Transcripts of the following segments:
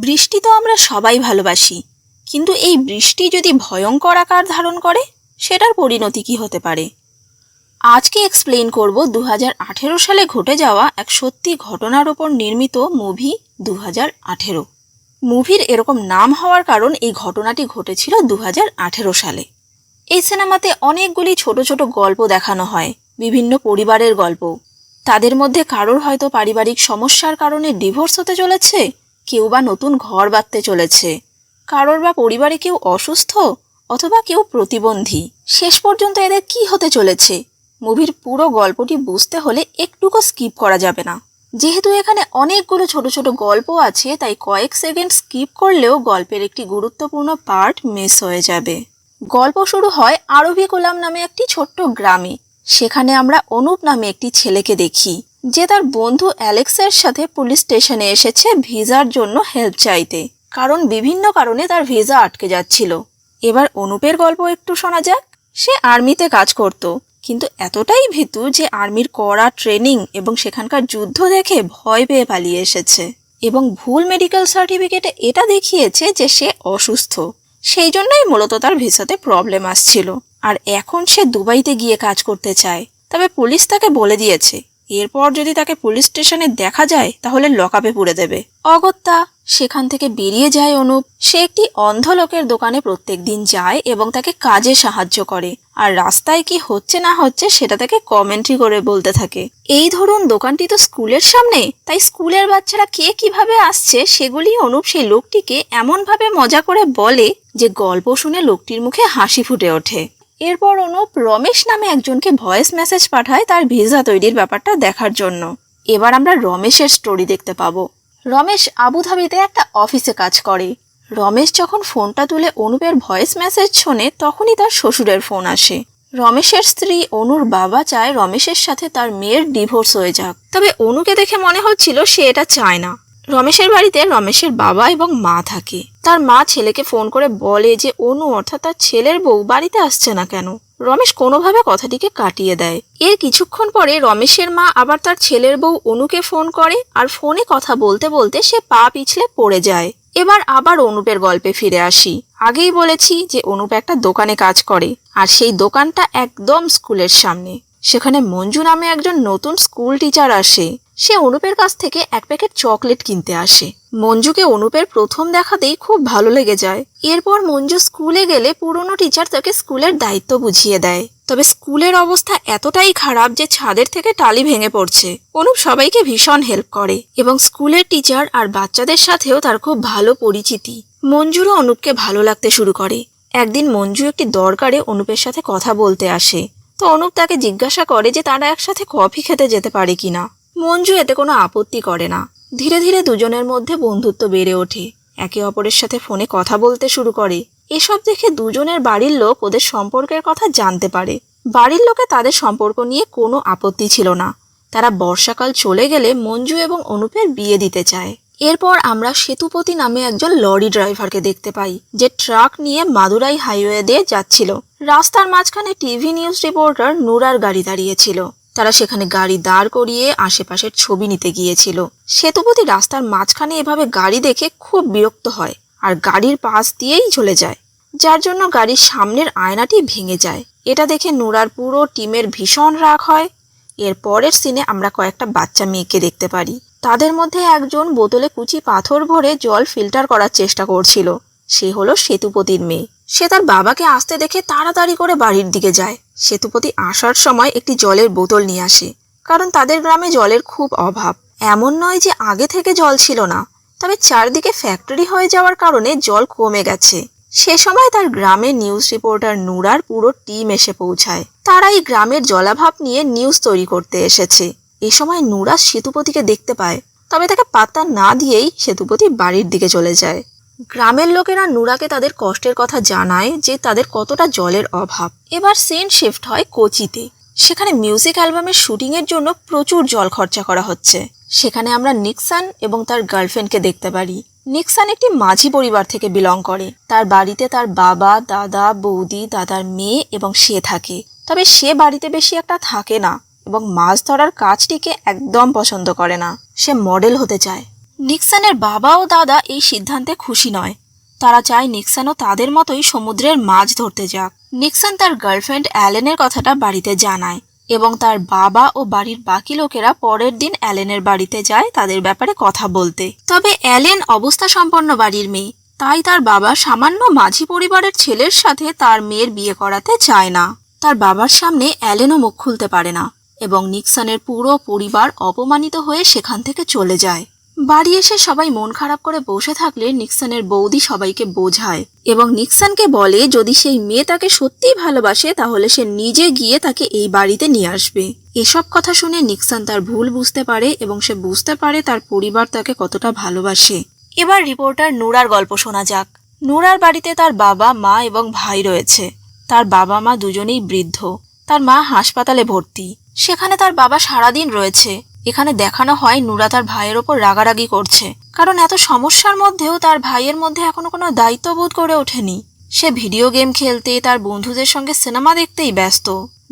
বৃষ্টি তো আমরা সবাই ভালোবাসি, কিন্তু এই বৃষ্টি যদি ভয়ঙ্কর আকার ধারণ করে সেটার পরিণতি কি হতে পারে? আজকে এক্সপ্লেইন করব 2018 সালে ঘটে যাওয়া এক সত্যি ঘটনার ওপর নির্মিত মুভি 2018। মুভির এরকম নাম হওয়ার কারণ এই ঘটনাটি ঘটেছিল 2018 সালে। এই সিনেমাতে অনেকগুলি ছোট ছোট গল্প দেখানো হয়, বিভিন্ন পরিবারের গল্প। তাদের মধ্যে কারোর হয়তো পারিবারিক সমস্যার কারণে ডিভোর্স হতে চলেছে, কেউ বা নতুন ঘর বাঁধতে চলেছে, কারোর বা পরিবারে কেউ অসুস্থ, অথবা কেউ প্রতিবন্ধী। শেষ পর্যন্ত এদের কি হতে চলেছে, মুভির পুরো গল্পটি বুঝতে হলে একটুকু স্কিপ করা যাবে না। যেহেতু এখানে অনেকগুলো ছোট ছোট গল্প আছে, তাই কয়েক সেকেন্ড স্কিপ করলেও গল্পের একটি গুরুত্বপূর্ণ পার্ট মিস হয়ে যাবে। গল্প শুরু হয় আরভিকুলাম নামে একটি ছোট্ট গ্রামে। সেখানে আমরা অনুপ নামে একটি ছেলেকে দেখি, যে তার বন্ধু অ্যালেক্সের সাথে পুলিশ স্টেশনে এসেছে ভিসার জন্য হেল্প চাইতে, কারণ বিভিন্ন কারণে তার ভিসা আটকে যাচ্ছিল। এবার অনুপের গল্প একটু শোনা যাক। সে আর্মিতে কাজ করত, কিন্তু এতটাই ভীতু যে আর্মির কড়া ট্রেনিং এবং সেখানকার যুদ্ধ দেখে ভয় পেয়ে পালিয়ে এসেছে, এবং ভুল মেডিকেল সার্টিফিকেটে এটা দেখিয়েছে যে সে অসুস্থ। সেই জন্যই মূলত তার ভিসাতে প্রবলেম আসছিল, আর এখন সে দুবাইতে গিয়ে কাজ করতে চায়। তবে পুলিশ তাকে বলে দিয়েছে এরপর যদি তাকে পুলিশ স্টেশনে দেখা যায় তাহলে লকআপে পুরে দেবে। অগত্যা সেখান থেকে বেরিয়ে যায় অনুপ। সে একটি অন্ধ লোকের দোকানে প্রত্যেক দিন যায় এবং তাকে কাজে সাহায্য করে, আর রাস্তায় কি হচ্ছে না হচ্ছে সেটা তাকে কমেন্ট্রি করে বলতে থাকে। এই ধরুন দোকানটি তো স্কুলের সামনে, তাই স্কুলের বাচ্চারা কে কিভাবে আসছে সেগুলি অনুপ সেই লোকটিকে এমনভাবে মজা করে বলে যে গল্প শুনে লোকটির মুখে হাসি ফুটে ওঠে। এরপর অনুপ রমেশ নামে একজনকে ভয়েস মেসেজ পাঠায় তার ভিসা তৈরির ব্যাপারটা দেখার জন্য। এবার আমরা রমেশের স্টোরি দেখতে পাবো। রমেশ আবুধাবিতে একটা অফিসে কাজ করে। রমেশ যখন ফোনটা তুলে অনুপের ভয়েস মেসেজ শোনে তখনই তার শ্বশুরের ফোন আসে। রমেশের স্ত্রী অনুর বাবা চায় রমেশের সাথে তার মেয়ের ডিভোর্স হয়ে যাক, তবে অনুকে দেখে মনে হচ্ছিল সে এটা চায় না। রমেশের বাড়িতে রমেশের বাবা এবং মা থাকে। তার মা ছেলেকে ফোন করে বলে যে অনু অর্থাৎ তার ছেলের বউ বাড়িতে আসছে না কেন। রমেশ কোনোভাবে কথাটিকে কাটিয়ে দেয়। এর কিছুক্ষণ পরে রমেশের মা আবার তার ছেলের বউ অনুকে ফোন করে, আর ফোনে কথা বলতে বলতে সে পা পিছলে পড়ে যায়। এবার আবার অনুপের গল্পে ফিরে আসি। আগেই বলেছি যে অনুপ একটা দোকানে কাজ করে, আর সেই দোকানটা একদম স্কুলের সামনে। সেখানে মঞ্জু নামে একজন নতুন স্কুল টিচার আসে। সে অনুপের কাছ থেকে এক প্যাকেট চকলেট কিনতে আসে। মঞ্জুকে অনুপের প্রথম দেখাতেই খুব ভালো লেগে যায়। এরপর মঞ্জু স্কুলে গেলে পুরনো টিচার তাকে স্কুলের দায়িত্ব বুঝিয়ে দেয়। তবে স্কুলের অবস্থা এতটাই খারাপ যে ছাদের থেকে টালি ভেঙে পড়ছে। অনুপ সবাইকে ভীষণ হেল্প করে এবং স্কুলের টিচার আর বাচ্চাদের সাথেও তার খুব ভালো পরিচিতি। মঞ্জুরও অনুপকে ভালো লাগতে শুরু করে। একদিন মঞ্জু একটি দরকারে অনুপের সাথে কথা বলতে আসে, তো অনুপ তাকে জিজ্ঞাসা করে যে তারা একসাথে কফি খেতে যেতে পারে কিনা। মঞ্জু এতে কোনো আপত্তি করে না। ধীরে ধীরে দুজনের মধ্যে বন্ধুত্ব বেড়ে ওঠে। একে অপরের সাথে ফোনে কথা বলতে শুরু করে। এসব দেখে দুজনের বাড়ির লোক ওদের সম্পর্কের কথা জানতে পারে। বাড়ির লোকে তাদের সম্পর্ক নিয়ে কোনো আপত্তি ছিল না। তারা বর্ষাকাল চলে গেলে মঞ্জু এবং অনুপের বিয়ে দিতে চায়। এরপর আমরা সেতুপতি নামে একজন লরি ড্রাইভারকে দেখতে পাই, যে ট্রাক নিয়ে মাদুরাই হাইওয়ে দিয়ে যাচ্ছিল। রাস্তার মাঝখানে টিভি নিউজ রিপোর্টার নুরার গাড়ি দাঁড়িয়েছিল। তারা সেখানে গাড়ি দাঁড় করিয়ে আশেপাশের ছবি নিতে গিয়েছিল। সেতুপতি রাস্তার মাঝখানে এভাবে গাড়ি দেখে খুব বিরক্ত হয় আর গাড়ির পাশ দিয়েই চলে যায়, যার জন্য গাড়ির সামনের আয়নাটি ভেঙে যায়। এটা দেখে নুরার পুরো টিমের ভীষণ রাগ হয়। এর পরের সিনে আমরা কয়েকটা বাচ্চা মেয়েকে দেখতে পারি। তাদের মধ্যে একজন বোতলে কুচি পাথর ভরে জল ফিল্টার করার চেষ্টা করছিল। সে হলো সেতুপতির মেয়ে। সে তার বাবাকে আসতে দেখে তাড়াতাড়ি করে বাড়ির দিকে যায়। সেতুপতি আসার সময় একটি জলের বোতল নিয়ে আসে, কারণ তাদের গ্রামে জলের খুব অভাব। এমন নয় যে আগে থেকে জল ছিল না, তবে চারদিকে ফ্যাক্টরি হয়ে যাওয়ার কারণে জল কমে গেছে। সে সময় তার গ্রামের নিউজ রিপোর্টার নুরার পুরো টিম এসে পৌঁছায়। তারা এই গ্রামের জলাভাব নিয়ে নিউজ তৈরি করতে এসেছে। এ সময় নুরা সেতুপতিকে দেখতে পায়, তবে তাকে পাত্তা না দিয়েই সেতুপতি বাড়ির দিকে চলে যায়। গ্রামের লোকেরা নুরাকে তাদের কষ্টের কথা জানায় যে তাদের কতটা জলের অভাব। এবার সিন শিফট হয় কোচিতে। সেখানে মিউজিক অ্যালবামের শুটিং এর জন্য প্রচুর জল খরচা করা হচ্ছে। সেখানে আমরা নিক্সন এবং তার গার্লফ্রেন্ডকে দেখতে পারি। নিক্সন একটি মাঝি পরিবার থেকে বিলং করে। তার বাড়িতে তার বাবা, দাদা, বৌদি, দাদার মেয়ে এবং সে থাকে। তবে সে বাড়িতে বেশি একটা থাকে না এবং মাছ ধরার কাজটিকে একদম পছন্দ করে না। সে মডেল হতে চায়। নিক্সনের বাবা ও দাদা এই সিদ্ধান্তে খুশি নয়। তারা চায় নিক্সনও তাদের মতোই সমুদ্রের মাছ ধরতে যাক। নিক্সন তার গার্লফ্রেন্ড অ্যালেনের কথাটা বাড়িতে জানায় এবং তার বাবা ও বাড়ির বাকি লোকেরা পরের দিন অ্যালেনের বাড়িতে যায় তাদের ব্যাপারে কথা বলতে। তবে অ্যালেন অবস্থা সম্পন্ন বাড়ির মেয়ে, তাই তার বাবা সামান্য মাঝি পরিবারের ছেলের সাথে তার মেয়ের বিয়ে করাতে চায় না। তার বাবার সামনে অ্যালেনও মুখ খুলতে পারে না এবং নিক্সনের পুরো পরিবার অপমানিত হয়ে সেখান থেকে চলে যায়। বাড়ি এসে সবাই মন খারাপ করে বসে থাকলে নিক্সনের বৌদি সবাইকে বোঝায় এবং নিক্সনকে বলে যদি সেই মেয়ে তাকে সত্যিই ভালোবাসে তাহলে সে নিজে গিয়ে তাকে এই বাড়িতে নিয়ে আসবে। এসব কথা শুনে নিক্সন তার ভুল বুঝতে পারে এবং সে বুঝতে পারে তার পরিবার তাকে কতটা ভালোবাসে। এবার রিপোর্টার নূরার গল্প শোনা যাক। নূরার বাড়িতে তার বাবা, মা এবং ভাই রয়েছে। তার বাবা মা দুজনেই বৃদ্ধ। তার মা হাসপাতালে ভর্তি। সেখানে তার বাবা সারাদিন রয়েছে। এখানে দেখানো হয় নূরা তার ভাইয়ের ওপর রাগারাগি করছে, কারণ এত সমস্যার মধ্যেও তার ভাইয়ের মধ্যে এখনো কোনো দায়িত্ববোধ করে ওঠেনি। সে ভিডিও গেম খেলতে, তার বন্ধুদের সঙ্গে সিনেমা দেখতেই ব্যস্ত।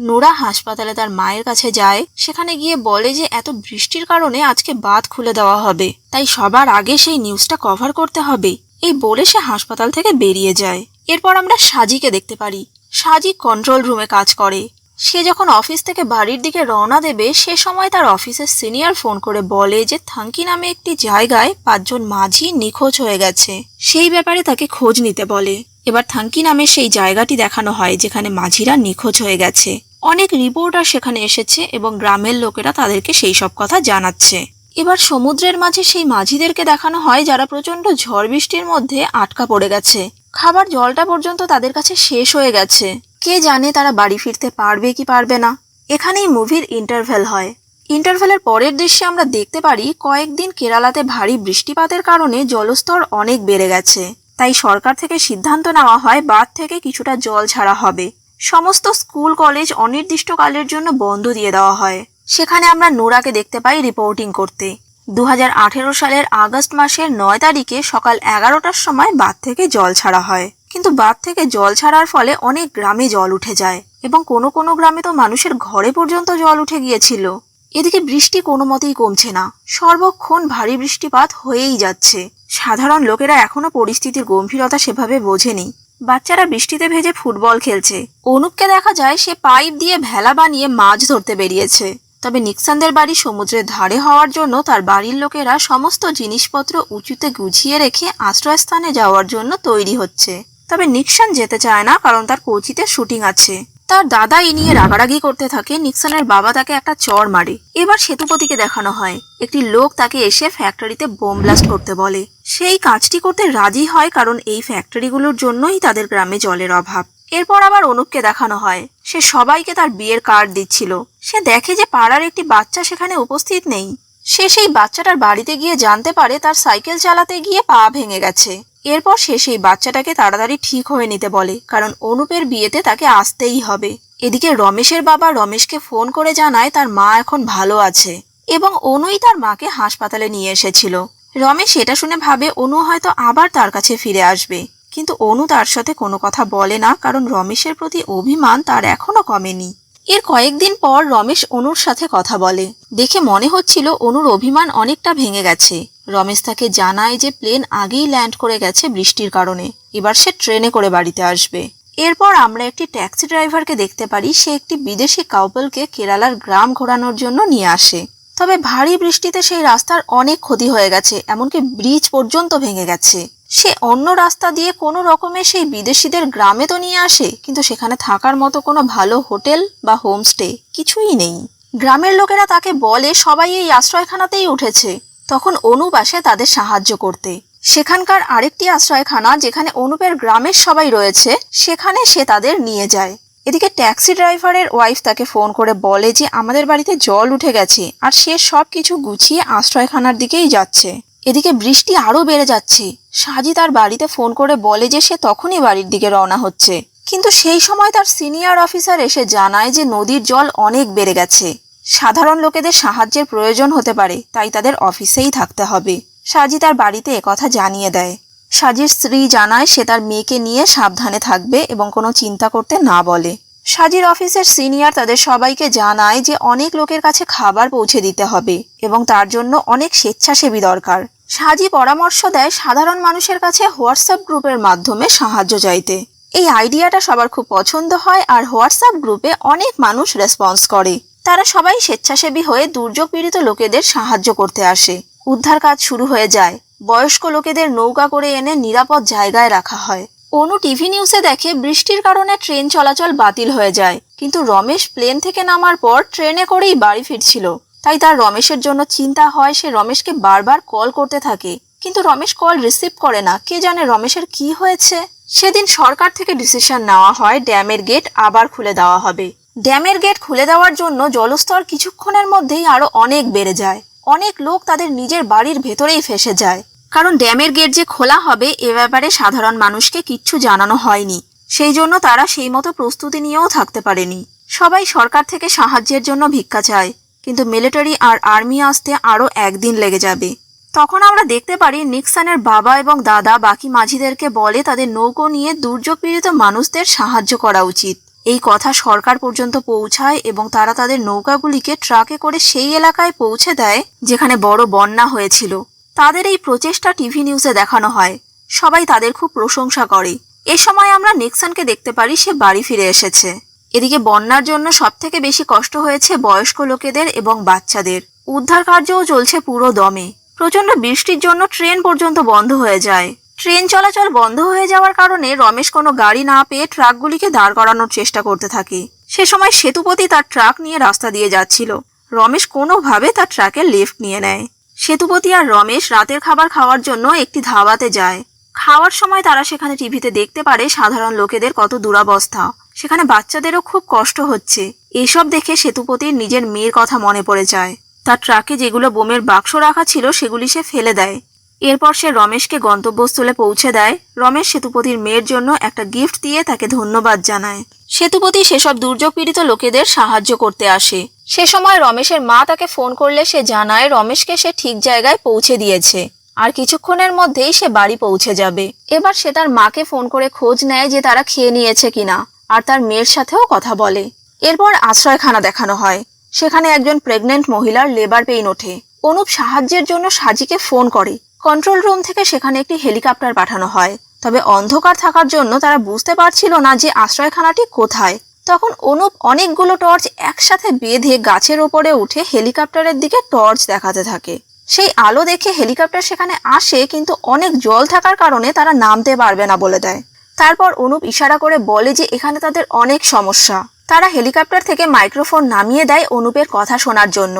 নূরা হাসপাতালে তার মায়ের কাছে যায়। সেখানে গিয়ে বলে যে এত বৃষ্টির কারণে আজকে বাঁধ খুলে দেওয়া হবে, তাই সবার আগে সেই নিউজটা কভার করতে হবে। এই বলে সে হাসপাতাল থেকে বেরিয়ে যায়। এরপর আমরা সাজিকে দেখতে পারি। সাজি কন্ট্রোল রুমে কাজ করে। সে যখন অফিস থেকে বাড়ির দিকে রওনা দেবে সে সময় তার অফিসের সিনিয়র ফোন করে বলে যে থাঙ্কি নামে একটি জায়গায় 5 জন মাঝি নিখোঁজ হয়ে গেছে। সেই ব্যাপারে তাকে খোঁজ নিতে বলে। এবার থাঙ্কি নামে সেই জায়গাটি দেখানো হয় যেখানে মাঝিরা নিখোঁজ হয়ে গেছে। অনেক রিপোর্টার সেখানে এসেছে এবং গ্রামের লোকেরা তাদেরকে সেই সব কথা জানাচ্ছে। এবার সমুদ্রের মাঝে সেই মাঝিদেরকে দেখানো হয় যারা প্রচন্ড ঝড় বৃষ্টির মধ্যে আটকা পড়ে গেছে। খাবার জলটা পর্যন্ত তাদের কাছে শেষ হয়ে গেছে। কে জানে তারা বাড়ি ফিরতে পারবে কি পারবে না। এখানেই মুভির ইন্টারভেল হয়। ইন্টারভেলের পরের দৃশ্যে আমরা দেখতে পারি কয়েকদিন কেরালাতে ভারী বৃষ্টিপাতের কারণে জলস্তর অনেক বেড়ে গেছে। তাই সরকার থেকে সিদ্ধান্ত নেওয়া হয় বাঁধ থেকে কিছুটা জল ছাড়া হবে। সমস্ত স্কুল কলেজ অনির্দিষ্টকালের জন্য বন্ধ দিয়ে দেওয়া হয়। সেখানে আমরা নূরাকে দেখতে পাই রিপোর্টিং করতে। 2018 সালের আগস্ট মাসের 9 তারিখে সকাল 11টার সময় বাঁধ থেকে জল ছাড়া হয়। কিন্তু বাঁধ থেকে জল ছাড়ার ফলে অনেক গ্রামে জল উঠে যায় এবং কোনো কোনো গ্রামে তো মানুষের ঘরে পর্যন্ত জল উঠে গিয়েছিল। এদিকে বৃষ্টি কোনো মতেই কমছে না। সর্বক্ষণ ভারী বৃষ্টিপাত হয়েই যাচ্ছে। সাধারণ লোকেরা এখনো পরিস্থিতির গম্ভীরতা সেভাবে বোঝেনি। বাচ্চারা বৃষ্টিতে ভেজে ফুটবল খেলছে। অনুপকে দেখা যায় সে পাইপ দিয়ে ভেলা বানিয়ে মাছ ধরতে বেরিয়েছে। তবে নিক্সনদের বাড়ি সমুদ্রের ধারে হওয়ার জন্য তার বাড়ির লোকেরা সমস্ত জিনিসপত্র উঁচুতে গুছিয়ে রেখে আশ্রয়স্থানে যাওয়ার জন্য তৈরি হচ্ছে। তবে নিক্সন যেতে চায় না, কারণ তার কোচিতে শুটিং আছে। তার দাদা এই নিয়ে রাগারাগি করতে থাকে। নিক্সনের বাবা তাকে একটা চড় মারে। এবার সেতুপতিকে দেখানো হয়। একটি লোক তাকে এসে ফ্যাক্টরিতে বোম ব্লাস্ট করতে বলে। সেই কাজটি করতে রাজি হয়, কারণ এই ফ্যাক্টরিগুলোর জন্যই তাদের গ্রামে জলের অভাব। এরপর আবার অনুপকে দেখানো হয়। সে সবাইকে তার বিয়ের কার্ড দিচ্ছিল। সে দেখে যে পাড়ার একটি বাচ্চা সেখানে উপস্থিত নেই। সে সেই বাচ্চাটার বাড়িতে গিয়ে জানতে পারে তার সাইকেল চালাতে গিয়ে পা ভেঙে গেছে। এরপর সে সেই বাচ্চাটাকে তাড়াতাড়ি ঠিক হয়ে নিতে বলে, কারণ অনুপের বিয়েতে তাকে আসতেই হবে। এদিকে রমেশের বাবা রমেশকে ফোন করে জানায় তার মা এখন ভালো আছে এবং অনুই তার মাকে হাসপাতালে নিয়ে এসেছিল। রমেশ এটা শুনে ভাবে অনু হয়তো আবার তার কাছে ফিরে আসবে, কিন্তু অনু তার সাথে কোনো কথা বলে না, কারণ রমেশের প্রতি অভিমান তার এখনো কমেনি। এর কয়েকদিন পর রমেশ অনুর সাথে কথা বলে। দেখে মনে হচ্ছিল অনুর অভিমান অনেকটা ভেঙে গেছে। রমেশ তাকে জানায় যে প্লেন আগেই ল্যান্ড করে গেছে বৃষ্টির কারণে, এবার সে ট্রেনে করে বাড়িতে আসবে। এরপর আমরা একটি ট্যাক্সি ড্রাইভারকে দেখতে পারি। সে একটি বিদেশি কাপলকে কেরালার গ্রাম ঘোরানোর জন্য নিয়ে আসে। তবে ভারী বৃষ্টিতে সেই রাস্তার অনেক ক্ষতি হয়ে গেছে, এমনকি ব্রিজ পর্যন্ত ভেঙে গেছে। সে অন্য রাস্তা দিয়ে কোনো রকমে সেই বিদেশিদের গ্রামে তো নিয়ে আসে, কিন্তু সেখানে থাকার মতো কোনো ভালো হোটেল বা হোমস্টে কিছুই নেই। গ্রামের লোকেরা তাকে বলে সবাই এই আশ্রয়খানাতেই উঠেছে। তখন অনুপ আসে তাদের সাহায্য করতে। সেখানকার আরেকটি আশ্রয়খানা যেখানে অনুপের গ্রামের সবাই রয়েছে, সেখানে সে তাদের নিয়ে যায়। এদিকে ট্যাক্সি ড্রাইভারের ওয়াইফ তাকে ফোন করে বলে যে আমাদের বাড়িতে জল উঠে গেছে, আর সে সব কিছু গুছিয়ে আশ্রয়খানার দিকেই যাচ্ছে। এদিকে বৃষ্টি আরো বেড়ে যাচ্ছে। সাজি তার বাড়িতে ফোন করে বলে যে সে তখনই বাড়ির দিকে রওনা হচ্ছে, কিন্তু সেই সময় তার সিনিয়র অফিসার এসে জানায় যে নদীর জল অনেক বেড়ে গেছে। সাধারণ লোকেদের সাহায্যের প্রয়োজন হতে পারে, তাই তাদের অফিসেই থাকতে হবে। সাজি তার বাড়িতে একথা জানিয়ে দেয়। সাজির স্ত্রী জানায় সে তার মেয়েকে নিয়ে সাবধানে থাকবে এবং কোনো চিন্তা করতে না বলে। সাজির অফিসের সিনিয়র তাদের সবাইকে জানায় যে অনেক লোকের কাছে খাবার পৌঁছে দিতে হবে এবং তার জন্য অনেক স্বেচ্ছাসেবী দরকার। সাজি পরামর্শ দেয় সাধারণ মানুষের কাছে হোয়াটসঅ্যাপ গ্রুপের মাধ্যমে সাহায্য চাইতে। এই আইডিয়াটা সবার খুব পছন্দ হয় আর হোয়াটসঅ্যাপ গ্রুপে অনেক মানুষ রেসপন্স করে। তারা সবাই স্বেচ্ছাসেবী হয়ে দুর্যোগ পীড়িত লোকেদের সাহায্য করতে আসে। উদ্ধার কাজ শুরু হয়ে যায়। বয়স্ক লোকেদের নৌকা করে এনে নিরাপদ জায়গায় রাখা হয়। অনু টিভি নিউজে দেখে বৃষ্টির কারণে ট্রেন চলাচল বাতিল হয়ে যায়, কিন্তু রমেশ প্লেন থেকে নামার পর ট্রেনে করেই বাড়ি ফিরছিল। তাই তার রমেশের জন্য চিন্তা হয়। সে রমেশকে বারবার কল করতে থাকে, কিন্তু রমেশ কল রিসিভ করে না। কে জানে রমেশের কি হয়েছে। সেদিন সরকার থেকে ডিসিশন নেওয়া হয় ড্যামের গেট আবার খুলে দেওয়া হবে। ড্যামের গেট খুলে দেওয়ার জন্য জলস্তর কিছুক্ষণের মধ্যেই আরো অনেক বেড়ে যায়। অনেক লোক তাদের নিজের বাড়ির ভেতরেই ফেসে যায়, কারণ ড্যামের গেট যে খোলা হবে এ ব্যাপারে সাধারণ মানুষকে কিচ্ছু জানানো হয়নি। সেই জন্য তারা সেই মতো প্রস্তুতি নিয়েও থাকতে পারেনি। সবাই সরকার থেকে সাহায্যের জন্য ভিক্ষা চায়, কিন্তু মিলিটারি আর আর্মি আসতে আরো একদিন লেগে যাবে। তখন আমরা দেখতে পারি নিক্সনের বাবা এবং দাদা বাকি মাঝিদেরকে বলে তাদের নৌকো নিয়ে দুর্যোগ পীড়িত মানুষদের সাহায্য করা উচিত। এই কথা সরকার পর্যন্ত পৌঁছায় এবং তারা তাদের নৌকাগুলিকে ট্রাকে করে সেই এলাকায় পৌঁছে দেয় যেখানে বড় বন্যা হয়েছিল। তাদের এই প্রচেষ্টা টিভি নিউজে দেখানো হয়। সবাই তাদের খুব প্রশংসা করে। এ সময় আমরা নিক্সনকে দেখতে পারি, সে বাড়ি ফিরে এসেছে। এদিকে বন্যার জন্য সবথেকে বেশি কষ্ট হয়েছে বয়স্ক লোকেদের এবং বাচ্চাদের। উদ্ধার কার্যও চলছে পুরো দমে। প্রচন্ড বৃষ্টির জন্য ট্রেন পর্যন্ত বন্ধ হয়ে যায়। ট্রেন চলাচল বন্ধ হয়ে যাওয়ার কারণে রমেশ কোনো গাড়ি না পেয়ে ট্রাকগুলিকে দাঁড় করানোর চেষ্টা করতে থাকে। সে সময় সেতুপতি তার ট্রাক নিয়ে রাস্তা দিয়ে যাচ্ছিল। রমেশ কোনোভাবে তার ট্রাকের লিফট নিয়ে নেয়। সেতুপতি আর রমেশ রাতের খাবার খাওয়ার জন্য একটি ধাবাতে যায়। খাওয়ার সময় তারা সেখানে টিভিতে দেখতে পারে সাধারণ লোকেদের কত দুরবস্থা। সেখানে বাচ্চাদেরও খুব কষ্ট হচ্ছে। এসব দেখে সেতুপতির নিজের মেয়ের কথা মনে পড়ে যায়। তার ট্রাকে যেগুলো বোমের বাক্স রাখা ছিল সেগুলি সে ফেলে দেয়। এরপর সে রমেশকে গন্তব্যস্থলে পৌঁছে দেয়। রমেশ সেতুপতির মেয়ের জন্য একটা গিফট দিয়ে তাকে ধন্যবাদ জানায়। সেতুপতি সেসব দুর্যোগ পীড়িত লোকেদের সাহায্য করতে আসে। সে সময় রমেশের মা তাকে ফোন করলে সে জানায় রমেশকে সে ঠিক জায়গায় পৌঁছে দিয়েছে আর কিছুক্ষণের মধ্যেই সে বাড়ি পৌঁছে যাবে। এবার সে তার মাকে ফোন করে খোঁজ নেয় যে তারা খেয়ে নিয়েছে কিনা, আর তার মেয়ের সাথেও কথা বলে। এরপর আশ্রয়খানা দেখানো হয়। সেখানে একজন প্রেগনেন্ট মহিলার লেবার পেইন ওঠে। অনুপ সাহায্যের জন্য সাজিকে ফোন করে। কন্ট্রোল রুম থেকে সেখানে একটি হেলিকপ্টার পাঠানো হয়। তবে অন্ধকার থাকার জন্য তারা বুঝতে পারছিল না যে আশ্রয়খানাটি কোথায়। তখন অনুপ অনেকগুলো টর্চ একসাথে বেঁধে গাছের ওপরে উঠে হেলিকপ্টারের দিকে টর্চ দেখাতে থাকে। সেই আলো দেখে হেলিকপ্টার সেখানে আসে, কিন্তু অনেক জল থাকার কারণে তারা নামতে পারবে না বলে দেয়। তারপর অনুপ ইশারা করে বলে যে এখানে তাদের অনেক সমস্যা। তারা হেলিকপ্টার থেকে মাইক্রোফোন নামিয়ে দেয় অনুপের কথা শোনার জন্য।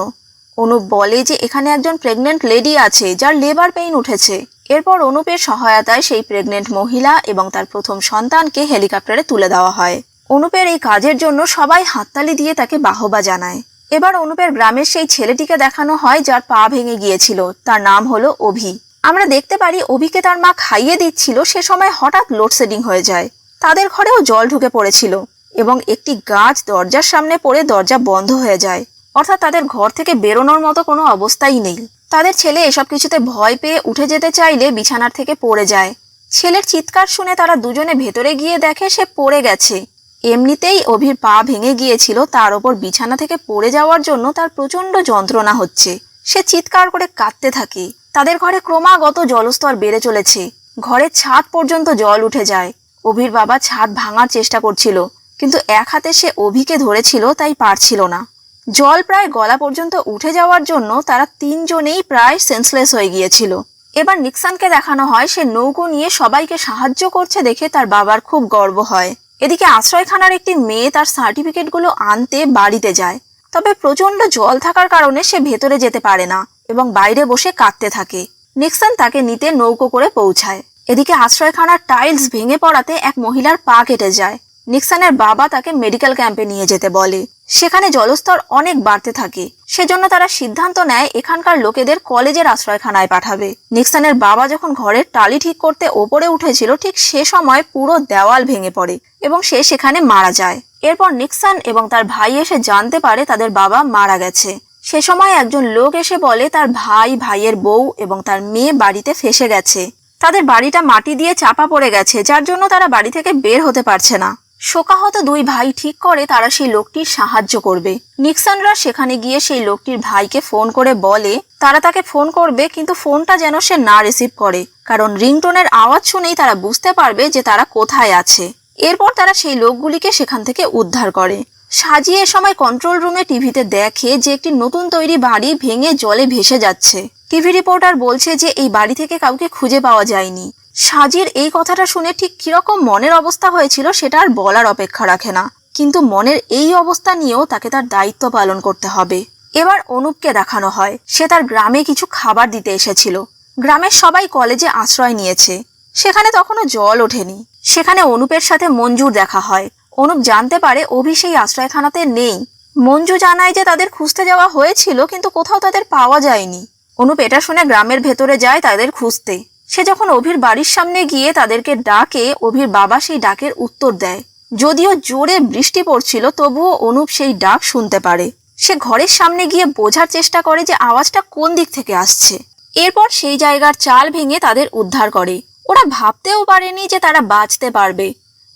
অনুপ বলে যে এখানে একজন প্রেগনেন্ট লেডি আছে যার লেবার পেইন উঠেছে। এরপর অনুপের সহায়তায় সেই প্রেগনেন্ট মহিলা এবং তার প্রথম সন্তানকে হেলিকপ্টারে তুলে দেওয়া হয়। অনুপের এই কাজের জন্য সবাই হাততালি দিয়ে তাকে বাহবা জানায়। এবার অনুপের গ্রামের সেই ছেলেটিকে দেখানো হয় যার পা ভেঙে গিয়েছিল। তার নাম হলো অভি। আমরা দেখতে পারি অভিকে তার মা খাইয়ে দিচ্ছিল। সে সময় হঠাৎ লোডশেডিং হয়ে যায়। তাদের ঘরেও জল ঢুকে পড়েছিল এবং একটি গাছ দরজার সামনে পড়ে দরজা বন্ধ হয়ে যায়। অর্থাৎ তাদের ঘর থেকে বেরোনোর মতো কোনো অবস্থাই নেই। তাদের ছেলে এসব কিছুতে ভয় পেয়ে উঠে যেতে চাইলে বিছানার থেকে পড়ে যায়। ছেলের চিৎকার শুনে তারা দুজনে ভেতরে গিয়ে দেখে সে পড়ে গেছে। এমনিতেই অভির পা ভেঙে গিয়েছিল, তার ওপর বিছানা থেকে পড়ে যাওয়ার জন্য তার প্রচন্ড যন্ত্রণা হচ্ছে। সে চিৎকার করে কাঁদতে থাকে। তাদের ঘরে ক্রমাগত জলস্তর বেড়ে চলেছে। ঘরের ছাদ পর্যন্ত জল উঠে যায়। অভির বাবা ছাদ ভাঙার চেষ্টা করছিল, কিন্তু এক হাতে সে অভিকে ধরেছিল, তাই পারছিল না। জল প্রায় গলা পর্যন্ত উঠে যাওয়ার জন্য তারা তিনজনেই প্রায় সেন্সলেস হয়ে গিয়েছিল। এবার নিক্সনকে দেখানো হয়। সে নৌকো নিয়ে সবাইকে সাহায্য করছে দেখে তার বাবার খুব গর্ব হয়। এদিকে আশ্রয়খানার একটি মেয়ে তার সার্টিফিকেটগুলো আনতে বাড়িতে যায়। তবে প্রচন্ড জল থাকার কারণে সে ভেতরে যেতে পারে না এবং বাইরে বসে কাঁদতে থাকে। নিক্সন তাকে নিতে নৌকো করে পৌঁছায়। এদিকে আশ্রয়খানার টাইলস ভেঙে পড়াতে এক মহিলার পা কেটে যায়। নিক্সনের বাবা তাকে মেডিকেল ক্যাম্পে নিয়ে যেতে বলে। সেখানে জলস্তর অনেক বাড়তে থাকে। সেজন্য তারা সিদ্ধান্ত নেয় এখানকার লোকেদের কলেজের আশ্রয়খানায় পাঠাবে। নিক্সনের বাবা যখন ঘরের টালি ঠিক করতে ওপরে উঠেছিল, ঠিক সে সময় পুরো দেওয়াল ভেঙে পড়ে এবং সে সেখানে মারা যায়। এরপর নিক্সন এবং তার ভাই এসে জানতে পারে তাদের বাবা মারা গেছে। সে সময় একজন লোক এসে বলে তার ভাই, ভাইয়ের বউ এবং তার মেয়ে বাড়িতে ফেসে গেছে। তাদের বাড়িটা মাটি দিয়ে চাপা পড়ে গেছে, যার জন্য তারা বাড়ি থেকে বের হতে পারছে না। শোকাহত দুই ভাই ঠিক করে তারা সেই লোকটির সাহায্য করবে। নিক্সনরা সেখানে গিয়ে সেই লোকটির ভাইকে ফোন করে বলে তারা তাকে ফোন করবে, কিন্তু ফোনটা যেন সে না রিসিভ করে, কারণ রিংটোনের আওয়াজ শুনেই তারা বুঝতে পারবে যে তারা কোথায় আছে। এরপর তারা সেই লোকগুলিকে সেখান থেকে উদ্ধার করে। সাজিয়ে এ সময় কন্ট্রোল রুমে টিভিতে দেখে যে একটি নতুন তৈরি বাড়ি ভেঙে জলে ভেসে যাচ্ছে। টিভি রিপোর্টার বলছে যে এই বাড়ি থেকে কাউকে খুঁজে পাওয়া যায়নি। সাজির এই কথাটা শুনে ঠিক কিরকম মনের অবস্থা হয়েছিল সেটা আর বলার অপেক্ষা রাখে না, কিন্তু মনের এই অবস্থা নিয়েও তাকে তার দায়িত্ব পালন করতে হবে। এবার অনুপকে দেখানো হয় সে তার গ্রামে কিছু খাবার দিতে এসেছিল। গ্রামের সবাই কলেজে আশ্রয় নিয়েছে, সেখানে তখনও জল ওঠেনি। সেখানে অনুপের সাথে মঞ্জুর দেখা হয়। অনুপ জানতে পারে অভি সেই আশ্রয়খানাতে নেই। মঞ্জু জানায় যে তাদের খুঁজতে যাওয়া হয়েছিল, কিন্তু কোথাও তাদের পাওয়া যায়নি। অনুপ এটা শুনে গ্রামের ভেতরে যায় তাদের খুঁজতে। সে যখন অভির বাড়ির সামনে গিয়ে তাদেরকে ডাকে, অভির বাবা সেই ডাকের উত্তর দেয়। যদিও জোরে বৃষ্টি পড়ছিল, তবুও অনুপ সেই ডাক শুনতে পারে। সে ঘরের সামনে গিয়ে বোঝার চেষ্টা করে যে আওয়াজটা কোন দিক থেকে আসছে। এরপর সেই জায়গার চাল ভেঙে তাদের উদ্ধার করে। ওরা ভাবতেও পারেনি যে তারা বাঁচতে পারবে।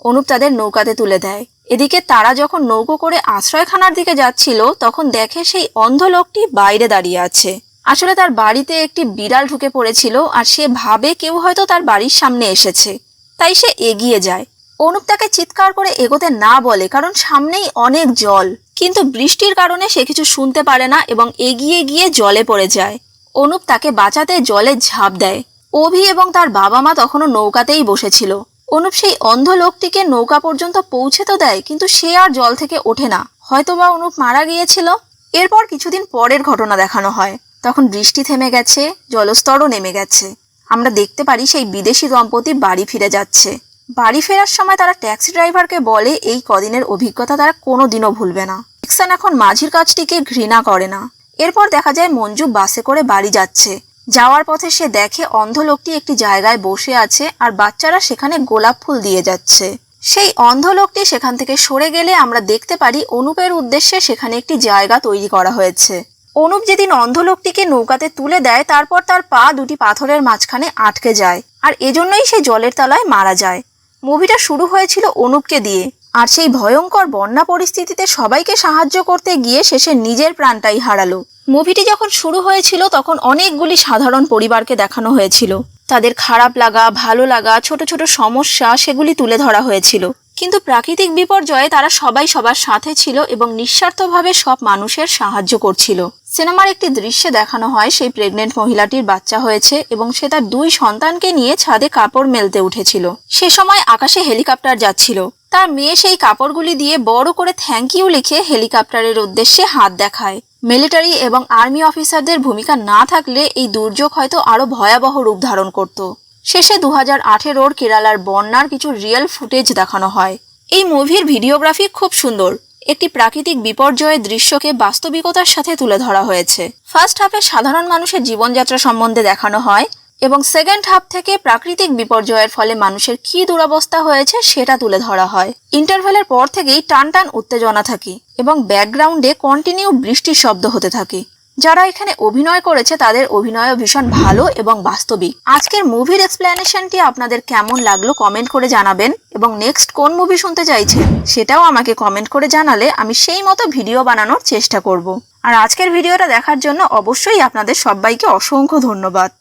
অনুপ তাদের নৌকাতে তুলে দেয়। এদিকে তারা যখন নৌকো করে আশ্রয়খানার দিকে যাচ্ছিল, তখন দেখে সেই অন্ধ লোকটি বাইরে দাঁড়িয়ে আছে। আসলে তার বাড়িতে একটি বিড়াল ঢুকে পড়েছিল, আর সে ভাবে কেউ হয়তো তার বাড়ির সামনে এসেছে, তাই সে এগিয়ে যায়। অনুপ তাকে চিৎকার করে এগোতে না বলে, কারণ সামনেই অনেক জল। কিন্তু বৃষ্টির কারণে সে কিছু শুনতে পারে না এবং এগিয়ে গিয়ে জলে পড়ে যায়। অনুপ তাকে বাঁচাতে জলে ঝাঁপ দেয়। অভি এবং তার বাবা মা তখনও নৌকাতেই বসেছিল। অনুপ সেই অন্ধ লোকটিকে নৌকা পর্যন্ত পৌঁছে তো দেয়, কিন্তু সে আর জল থেকে ওঠে না। হয়তোবা অনুপ মারা গিয়েছিল। এরপর কিছুদিন পরের ঘটনা দেখানো হয়। তখন বৃষ্টি থেমে গেছে, জলস্তরও নেমে গেছে। আমরা দেখতে পারি সেই বিদেশি দম্পতি বাড়ি ফিরে যাচ্ছে। বাড়ি ফেরার সময় তারা ট্যাক্সি ড্রাইভারকে বলে এই কদিনের অভিজ্ঞতা তারা কোনোদিনও ভুলবে না। নিক্সন এখন মাঝির কাজটিকে ঘৃণা করে না। এরপর দেখা যায় মঞ্জু বাসে করে বাড়ি যাচ্ছে। যাওয়ার পথে সে দেখে অন্ধ লোকটি একটি জায়গায় বসে আছে, আর বাচ্চারা সেখানে গোলাপ ফুল দিয়ে যাচ্ছে। সেই অন্ধ লোকটি সেখান থেকে সরে গেলে আমরা দেখতে পারি অনুপের উদ্দেশ্যে সেখানে একটি জায়গা তৈরি করা হয়েছে। অনুপ যেদিন অন্ধ লোকটিকে নৌকাতে তুলে দেয়, তারপর তার পা দুটি পাথরের মাঝখানে আটকে যায়, আর এজন্যই সে জলের তলায় মারা যায়। মুভিটা শুরু হয়েছিল অনুপকে দিয়ে, আর সেই ভয়ঙ্কর বন্যা পরিস্থিতিতে সবাইকে সাহায্য করতে গিয়ে শেষে নিজের প্রাণটাই হারালো। মুভিটি যখন শুরু হয়েছিল তখন অনেকগুলি সাধারণ পরিবারকে দেখানো হয়েছিল। তাদের খারাপ লাগা, ভালো লাগা, ছোট ছোট সমস্যা সেগুলি তুলে ধরা হয়েছিল। কিন্তু প্রাকৃতিক বিপর্যয়ে তারা সবাই সবার সাথে ছিল এবং নিঃস্বার্থভাবে সব মানুষের সাহায্য করছিল। সিনেমার একটি দৃশ্যে দেখানো হয় সেই প্রেগনেন্ট মহিলাটির বাচ্চা হয়েছে এবং সে তার দুই সন্তানকে নিয়ে ছাদে কাপড় মেলতে উঠেছিল। সে সময় আকাশে হেলিকপ্টার যাচ্ছিল। তার মেয়ে সেই কাপড়গুলি দিয়ে বড় করে থ্যাংক ইউ লিখে হেলিকপ্টারের উদ্দেশ্যে হাত দেখায়। মিলিটারি এবং আর্মি অফিসারদের ভূমিকা না থাকলে এই দুর্যোগ হয়তো আরো ভয়াবহ রূপ ধারণ করত। শেষে 2018 কেরালার বন্যার কিছু রিয়েল ফুটেজ দেখানো হয়। এই মুভির ভিডিওগ্রাফি খুব সুন্দর। একটি প্রাকৃতিক বিপর্যয়ের দৃশ্যকে বাস্তবিকতার সাথে তুলে ধরা হয়েছে। ফার্স্ট হাফে সাধারণ মানুষের জীবনযাত্রা সম্বন্ধে দেখানো হয় এবং সেকেন্ড হাফ থেকে প্রাকৃতিক বিপর্যয়ের ফলে মানুষের কী দুরবস্থা হয়েছে সেটা তুলে ধরা হয়। ইন্টারভেলের পর থেকেই টান টান উত্তেজনা থাকে এবং ব্যাকগ্রাউন্ডে কন্টিনিউ বৃষ্টির শব্দ হতে থাকে। যারা এখানে অভিনয় করেছে তাদের অভিনয়ও ভীষণ ভালো এবং বাস্তবিক। আজকের মুভির এক্সপ্লেনেশনটি আপনাদের কেমন লাগলো কমেন্ট করে জানাবেন, এবং নেক্সট কোন মুভি শুনতে চাইছেন সেটাও আমাকে কমেন্ট করে জানালে আমি সেই মতো ভিডিও বানানোর চেষ্টা করব। আর আজকের ভিডিওটা দেখার জন্য অবশ্যই আপনাদের সবাইকে অসংখ্য ধন্যবাদ।